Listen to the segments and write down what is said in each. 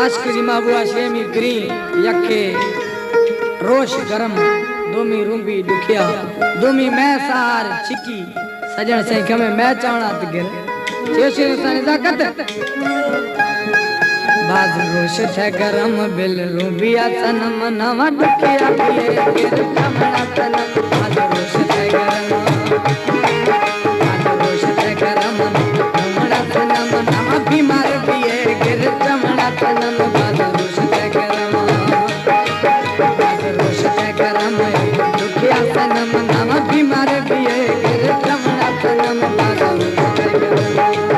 आशकरी माबुआ semi ग्री यके रोश गरम दोमी रूंबी दुखिया दोमी मैं सार चिकी सजन से कमे मैं चावना तिगर चेशे सन जाकत बाज रोश थे गरम बिल रूबिया सनम नवा दुखिया पिए गिर कमना सनम बाज रोश थे गरम बीमार पिए गिर चमड़ा तनम बाज रोश थे गरम दुखिया सनम नवा बीमार पिए गिर चमड़ा तनम बाज रोश थे गरम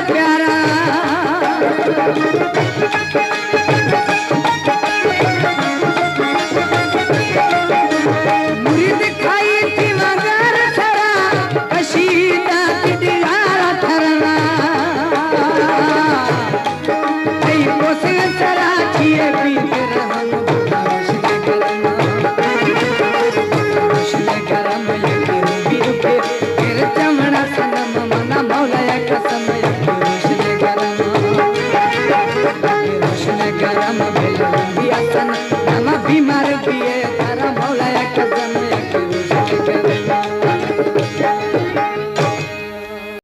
प्यारा